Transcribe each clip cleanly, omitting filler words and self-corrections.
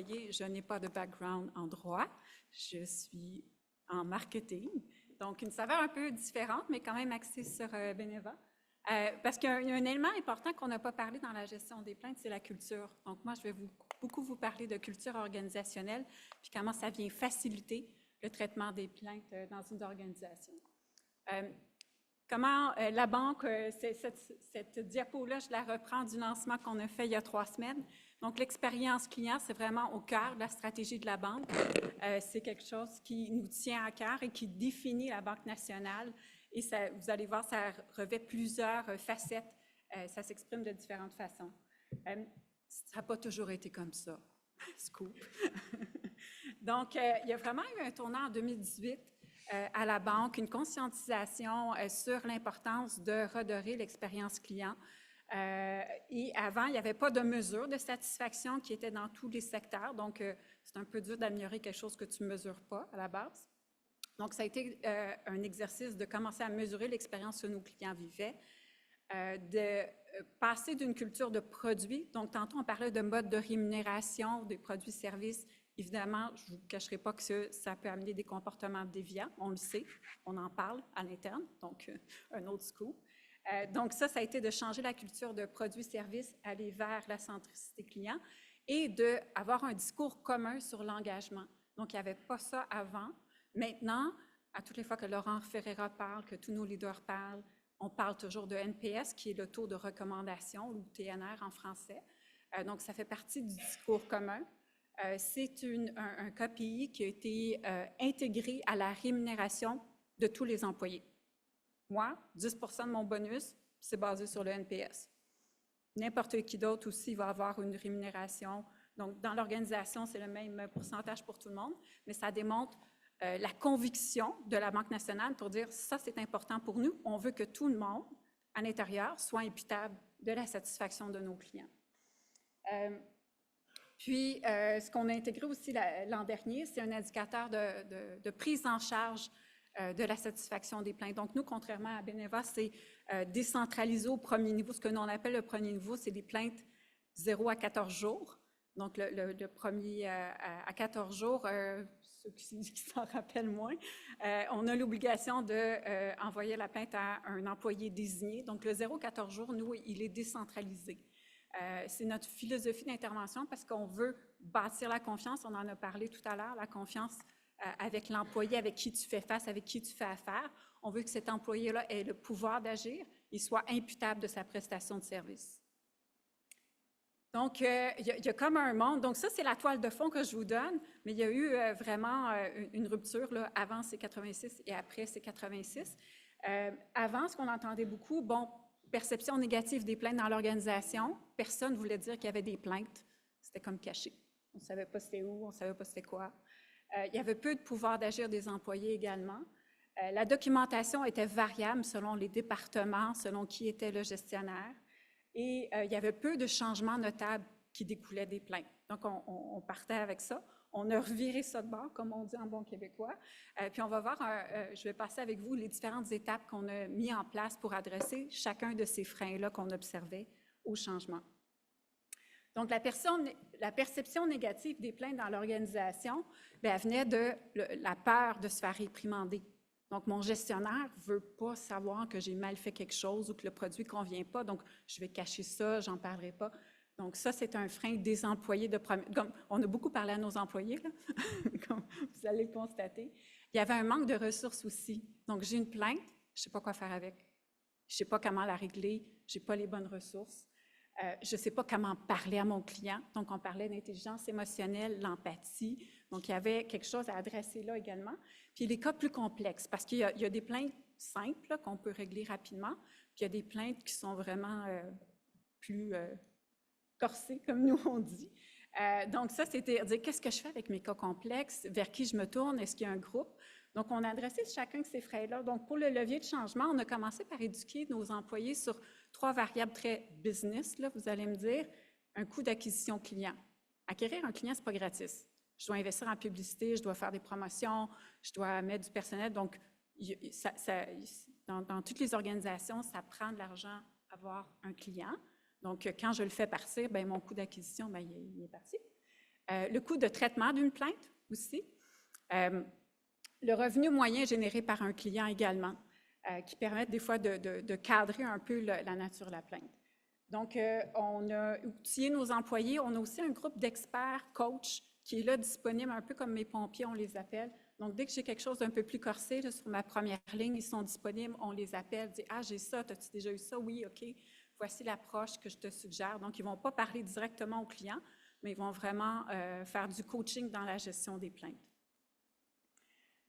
voyez, je n'ai pas de background en droit, je suis en marketing, donc une saveur un peu différente, mais quand même axée sur Beneva. Parce qu'il y a un élément important qu'on n'a pas parlé dans la gestion des plaintes, c'est la culture. Donc moi, je vais beaucoup vous parler de culture organisationnelle, puis comment ça vient faciliter le traitement des plaintes dans une organisation. Comment la banque, cette diapo-là, je la reprends du lancement qu'on a fait il y a 3 semaines. Donc, l'expérience client, c'est vraiment au cœur de la stratégie de la banque. C'est quelque chose qui nous tient à cœur et qui définit la Banque nationale. Et ça, vous allez voir, ça revêt plusieurs facettes. Ça s'exprime de différentes façons. Ça n'a pas toujours été comme ça. Scoop. Donc, il y a vraiment eu un tournant en 2018 à la banque, une conscientisation sur l'importance de redorer l'expérience client. Et avant, il n'y avait pas de mesure de satisfaction qui était dans tous les secteurs. Donc, c'est un peu dur d'améliorer quelque chose que tu ne mesures pas à la base. Donc, ça a été un exercice de commencer à mesurer l'expérience que nos clients vivaient, de passer d'une culture de produits. Donc, tantôt, on parlait de mode de rémunération des produits-services. Évidemment, je ne vous cacherai pas que ça peut amener des comportements déviants. On le sait, on en parle à l'interne, donc un autre scoop. Donc ça a été de changer la culture de produits-services, aller vers la centricité client et d'avoir un discours commun sur l'engagement. Donc, il n'y avait pas ça avant. Maintenant, à toutes les fois que Laurent Ferreira parle, que tous nos leaders parlent, on parle toujours de NPS, qui est le taux de recommandation, ou TNR en français. Donc, ça fait partie du discours commun. C'est un KPI qui a été intégré à la rémunération de tous les employés. Moi, 10 % de mon bonus, c'est basé sur le NPS. N'importe qui d'autre aussi va avoir une rémunération. Donc, dans l'organisation, c'est le même pourcentage pour tout le monde, mais ça démontre la conviction de la Banque nationale pour dire ça, c'est important pour nous. On veut que tout le monde, à l'intérieur, soit imputable de la satisfaction de nos clients. Puis, ce qu'on a intégré aussi l'an dernier, c'est un indicateur de prise en charge de la satisfaction des plaintes. Donc, nous, contrairement à Beneva, c'est décentralisé au premier niveau. Ce que nous, on appelle le premier niveau, c'est des plaintes 0 à 14 jours. Donc, le premier à 14 jours, ceux qui s'en rappellent moins, on a l'obligation d'envoyer la plainte à un employé désigné. Donc, le 0 à 14 jours, nous, il est décentralisé. C'est notre philosophie d'intervention parce qu'on veut bâtir la confiance. On en a parlé tout à l'heure, la confiance avec l'employé avec qui tu fais face, avec qui tu fais affaire. On veut que cet employé-là ait le pouvoir d'agir et soit imputable de sa prestation de service. Donc, il y a comme un monde. Donc, ça, c'est la toile de fond que je vous donne, mais il y a eu vraiment une rupture là, avant C86 et après C86. Avant, ce qu'on entendait beaucoup, bon, perception négative des plaintes dans l'organisation. Personne ne voulait dire qu'il y avait des plaintes. C'était comme caché. On ne savait pas c'était où, on ne savait pas c'était quoi. Il y avait peu de pouvoir d'agir des employés également. La documentation était variable selon les départements, selon qui était le gestionnaire. Et il y avait peu de changements notables qui découlaient des plaintes. Donc, on partait avec ça. On a reviré ça de bord, comme on dit en bon québécois. Puis, on va voir, je vais passer avec vous les différentes étapes qu'on a mises en place pour adresser chacun de ces freins-là qu'on observait au changement. Donc, la perception négative des plaintes dans l'organisation, elle venait de la peur de se faire réprimander. Donc, mon gestionnaire ne veut pas savoir que j'ai mal fait quelque chose ou que le produit ne convient pas, donc je vais cacher ça, j'en parlerai pas. Donc, ça, c'est un frein des employés de premier. On a beaucoup parlé à nos employés, là, comme vous allez le constater. Il y avait un manque de ressources aussi. Donc, j'ai une plainte, je ne sais pas quoi faire avec. Je ne sais pas comment la régler, je n'ai pas les bonnes ressources. Je ne sais pas comment parler à mon client. Donc, on parlait d'intelligence émotionnelle, l'empathie. Donc, il y avait quelque chose à adresser là également. Puis, les cas plus complexes, parce qu'il y a des plaintes simples qu'on peut régler rapidement, puis il y a des plaintes qui sont vraiment plus corsées, comme nous on dit. Donc, ça, c'était dire qu'est-ce que je fais avec mes cas complexes, vers qui je me tourne, est-ce qu'il y a un groupe? Donc, on a adressé chacun de ces freins-là. Donc, pour le levier de changement, on a commencé par éduquer nos employés sur 3 variables très business, là, vous allez me dire, un coût d'acquisition client. Acquérir un client, ce n'est pas gratis. Je dois investir en publicité, je dois faire des promotions, je dois mettre du personnel. Donc, dans toutes les organisations, ça prend de l'argent avoir un client. Donc, quand je le fais partir, bien, mon coût d'acquisition, bien, il est parti. Le coût de traitement d'une plainte aussi. Le revenu moyen généré par un client également, qui permettent des fois de cadrer un peu la nature de la plainte. Donc, on a outillé nos employés. On a aussi un groupe d'experts, coachs, qui est là disponible, un peu comme mes pompiers, on les appelle. Donc, dès que j'ai quelque chose d'un peu plus corsé, là, sur ma première ligne, ils sont disponibles, on les appelle, dit « Ah, j'ai ça, as-tu déjà eu ça? Oui, OK, voici l'approche que je te suggère. » Donc, ils ne vont pas parler directement au client, mais ils vont vraiment faire du coaching dans la gestion des plaintes.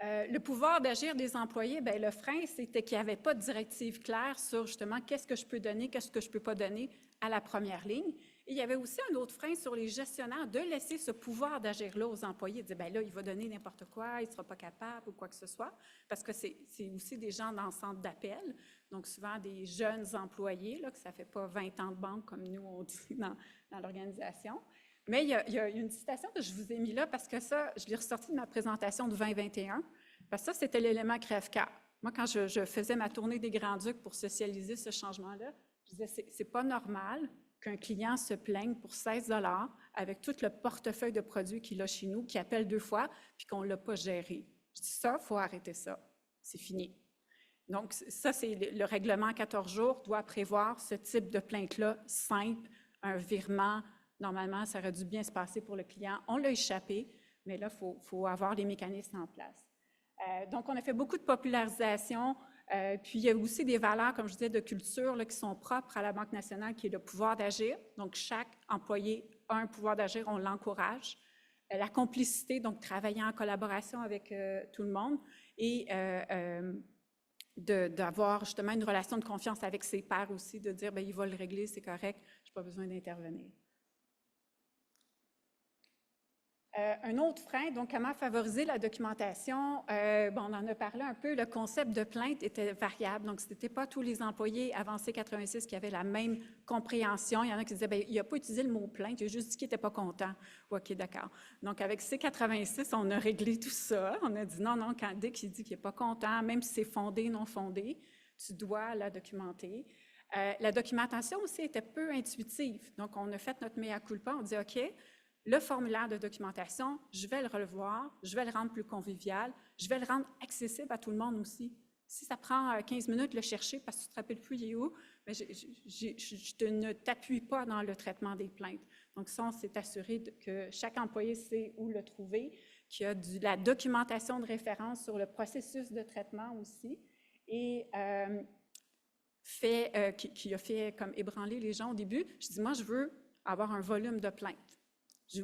Le pouvoir d'agir des employés, bien, le frein, c'était qu'il n'y avait pas de directive claire sur justement qu'est-ce que je peux donner, qu'est-ce que je ne peux pas donner à la première ligne. Et il y avait aussi un autre frein sur les gestionnaires de laisser ce pouvoir d'agir-là aux employés, de dire, bien là, il va donner n'importe quoi, il ne sera pas capable ou quoi que ce soit, parce que c'est aussi des gens dans le centre d'appel, donc souvent des jeunes employés, là, que ça ne fait pas 20 ans de banque comme nous, on dit dans l'organisation. Mais il y a une citation que je vous ai mis là parce que ça, je l'ai ressorti de ma présentation de 2021, parce que ça, c'était l'élément crève-cœur. Moi, quand je faisais ma tournée des Grands-Ducs pour socialiser ce changement-là, je disais, c'est pas normal qu'un client se plaigne pour 16 $ avec tout le portefeuille de produits qu'il a chez nous, qu'il appelle 2 fois, puis qu'on ne l'a pas géré. Je dis, ça, il faut arrêter ça. C'est fini. Donc, ça, c'est le règlement 14 jours doit prévoir ce type de plainte-là simple, un virement. Normalement, ça aurait dû bien se passer pour le client. On l'a échappé, mais là, il faut avoir les mécanismes en place. Donc, on a fait beaucoup de popularisation. Puis, il y a aussi des valeurs, comme je disais, de culture là, qui sont propres à la Banque nationale, qui est le pouvoir d'agir. Donc, chaque employé a un pouvoir d'agir, on l'encourage. La complicité, donc travailler en collaboration avec tout le monde et d'avoir justement une relation de confiance avec ses pairs aussi, de dire, bien, il va le régler, c'est correct, je n'ai pas besoin d'intervenir. Un autre frein, donc comment favoriser la documentation? Bon, on en a parlé un peu, le concept de plainte était variable, donc ce n'était pas tous les employés avancés 86 qui avaient la même compréhension. Il y en a qui disaient, bien, il n'a pas utilisé le mot plainte, il a juste dit qu'il n'était pas content. OK, d'accord. Donc, avec C86, on a réglé tout ça. On a dit non, non, dès qu'il dit qu'il n'est pas content, même si c'est fondé, non fondé, tu dois la documenter. La documentation aussi était peu intuitive. Donc, on a fait notre mea culpa, on dit, OK, le formulaire de documentation, je vais le revoir, je vais le rendre plus convivial, je vais le rendre accessible à tout le monde aussi. Si ça prend 15 minutes de le chercher parce que tu ne te rappelles plus il est où, mais je ne t'appuie pas dans le traitement des plaintes. Donc ça, on s'est assuré que chaque employé sait où le trouver, qu'il y a de la documentation de référence sur le processus de traitement aussi, et qui a fait comme ébranler les gens au début. Je dis, moi, je veux avoir un volume de plaintes.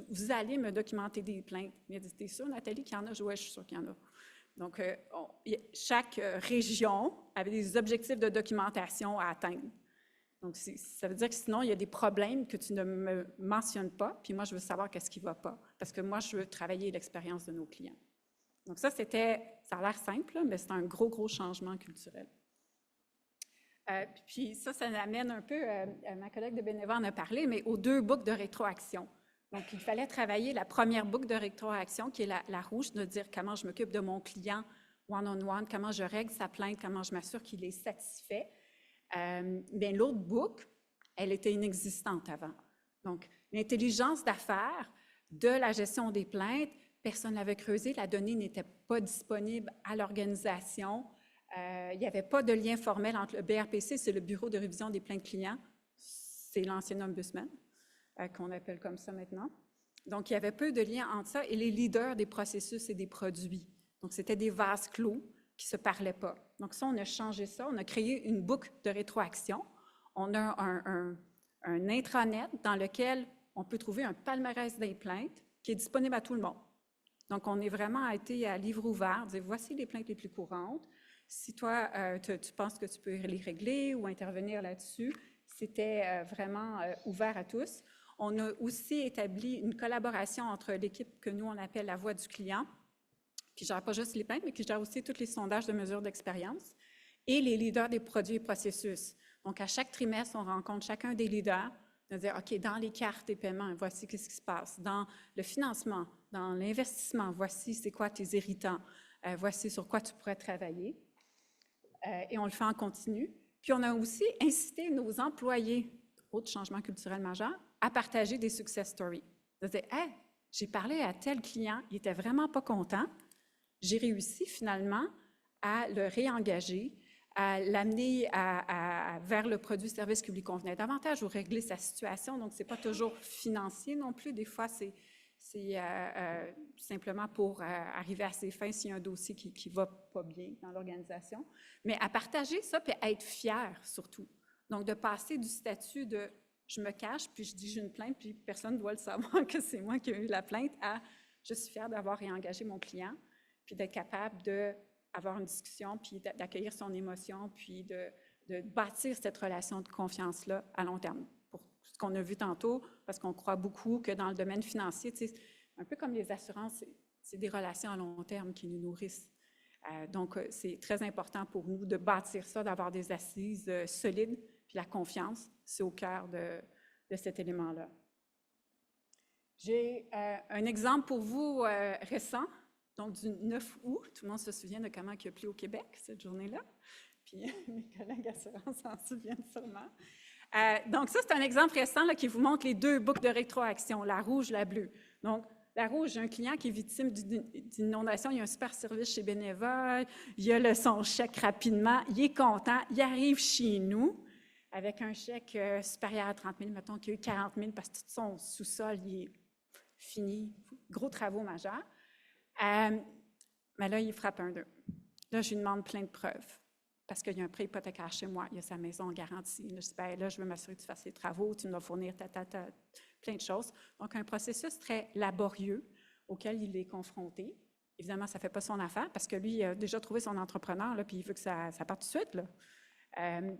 Vous allez me documenter des plaintes. Il a dit, t'es sûre, Nathalie, qu'il y en a? Oui, je suis sûre qu'il y en a. Donc, chaque région avait des objectifs de documentation à atteindre. Donc, ça veut dire que sinon, il y a des problèmes que tu ne me mentionnes pas, puis moi, je veux savoir qu'est-ce qui ne va pas, parce que moi, je veux travailler l'expérience de nos clients. Donc, ça a l'air simple, mais c'est un gros, gros changement culturel. Puis ça amène un peu, ma collègue de Beneva en a parlé, mais aux 2 boucles de rétroaction. Donc, il fallait travailler la première boucle de rétroaction, qui est la rouge, de dire comment je m'occupe de mon client one-on-one, comment je règle sa plainte, comment je m'assure qu'il est satisfait. Bien, l'autre boucle, elle était inexistante avant. Donc, l'intelligence d'affaires de la gestion des plaintes, personne n'avait creusé, la donnée n'était pas disponible à l'organisation. Il n'y avait pas de lien formel entre le BRPC, c'est le Bureau de révision des plaintes clients, c'est l'ancien ombudsman, qu'on appelle comme ça maintenant. Donc, il y avait peu de lien entre ça et les leaders des processus et des produits. Donc, c'était des vases clos qui ne se parlaient pas. Donc, ça, on a changé ça. On a créé une boucle de rétroaction. On a un intranet dans lequel on peut trouver un palmarès des plaintes qui est disponible à tout le monde. Donc, on est vraiment été à livre ouvert, dire voici les plaintes les plus courantes. Si toi, tu penses que tu peux les régler ou intervenir là-dessus, c'était vraiment ouvert à tous. On a aussi établi une collaboration entre l'équipe que nous, on appelle la voix du client, qui ne gère pas juste les plaintes, mais qui gère aussi tous les sondages de mesures d'expérience, et les leaders des produits et processus. Donc, à chaque trimestre, on rencontre chacun des leaders, de dire, OK, dans les cartes et paiements, voici ce qui se passe. Dans le financement, dans l'investissement, voici c'est quoi tes irritants, voici sur quoi tu pourrais travailler. Et on le fait en continu. Puis, on a aussi incité nos employés, autre changement culturel majeur, à partager des success stories. De dire, hey, J'ai parlé à tel client, il était vraiment pas content. J'ai réussi finalement à le réengager, à l'amener vers le produit-service qui lui convenait davantage ou régler sa situation. Donc, ce n'est pas toujours financier non plus. Des fois, c'est simplement pour arriver à ses fins s'il y a un dossier qui ne va pas bien dans l'organisation. Mais à partager ça, puis à être fier surtout. Donc, de passer du statut de « je me cache, puis je dis j'ai une plainte, puis personne ne doit le savoir que c'est moi qui ai eu la plainte » à « je suis fière d'avoir réengagé mon client », puis d'être capable d'avoir une discussion, puis d'accueillir son émotion, puis de bâtir cette relation de confiance-là à long terme. Pour ce qu'on a vu tantôt, parce qu'on croit beaucoup que dans le domaine financier, un peu comme les assurances, c'est des relations à long terme qui nous nourrissent. Donc, c'est très important pour nous de bâtir ça, d'avoir des assises solides, puis la confiance, c'est au cœur de cet élément-là. J'ai un exemple pour vous récent, donc du 9 août. Tout le monde se souvient de comment il a plu au Québec cette journée-là. Puis mes collègues assurances s'en souviennent sûrement. Donc ça, c'est un exemple récent là, qui vous montre les deux boucles de rétroaction, la rouge, la bleue. Donc, la rouge, j'ai un client qui est victime d'une inondation, il y a un super service chez Beneva, il a son chèque rapidement, il est content, il arrive chez nous avec un chèque supérieur à 30 000, mettons qu'il y a eu 40 000 parce que tout son sous-sol, il est fini, gros travaux majeurs. Mais là, il frappe un 2. Là, je lui demande plein de preuves parce qu'il y a un prêt hypothécaire chez moi, il y a sa maison en garantie. Là, je dis, bien, là, je veux m'assurer que tu fasses les travaux, tu me vas fournir plein de choses. Donc, un processus très laborieux auquel il est confronté. Évidemment, ça ne fait pas son affaire parce que lui, il a déjà trouvé son entrepreneur, là, puis il veut que ça parte tout de suite. Là.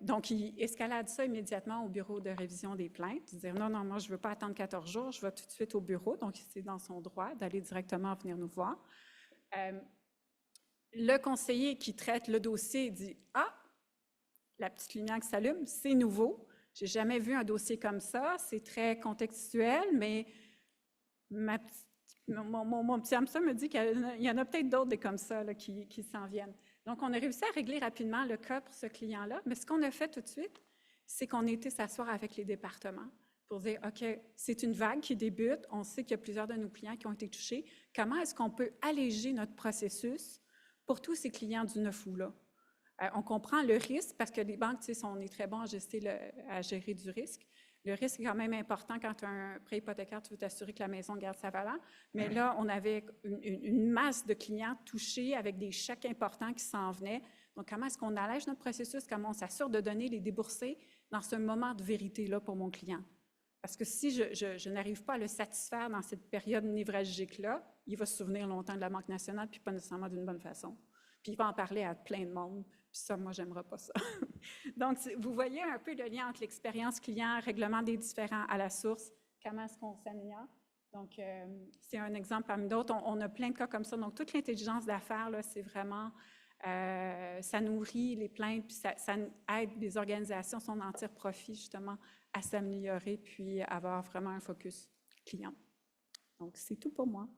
Donc, il escalade ça immédiatement au bureau de révision des plaintes, dire non, moi, je ne veux pas attendre 14 jours, je vais tout de suite au bureau. Donc, c'est dans son droit d'aller directement venir nous voir. Le conseiller qui traite le dossier dit « Ah, la petite lumière qui s'allume, c'est nouveau. Je n'ai jamais vu un dossier comme ça. C'est très contextuel, mais mon petit hamster me dit qu'il y en a peut-être d'autres comme ça là, qui s'en viennent. » Donc, on a réussi à régler rapidement le cas pour ce client-là, mais ce qu'on a fait tout de suite, c'est qu'on a été s'asseoir avec les départements pour dire, OK, c'est une vague qui débute, on sait qu'il y a plusieurs de nos clients qui ont été touchés. Comment est-ce qu'on peut alléger notre processus pour tous ces clients du 9 août-là? On comprend le risque parce que les banques, on est très bons à gérer du risque. Le risque est quand même important quand tu as un prêt hypothécaire, tu veux t'assurer que la maison garde sa valeur. Mais là, on avait une masse de clients touchés avec des chèques importants qui s'en venaient. Donc, comment est-ce qu'on allège notre processus? Comment on s'assure de donner les déboursés dans ce moment de vérité-là pour mon client? Parce que si je n'arrive pas à le satisfaire dans cette période névralgique-là, il va se souvenir longtemps de la Banque nationale, puis pas nécessairement d'une bonne façon. Puis il va en parler à plein de monde. Puis ça, moi, j'aimerais pas ça. Donc, vous voyez un peu le lien entre l'expérience client, règlement des différends à la source, comment est-ce qu'on s'améliore. Donc, c'est un exemple parmi d'autres. On a plein de cas comme ça. Donc, toute l'intelligence d'affaires, c'est vraiment, ça nourrit les plaintes, puis ça aide les organisations, si on en tire profit, justement, à s'améliorer, puis avoir vraiment un focus client. Donc, c'est tout pour moi.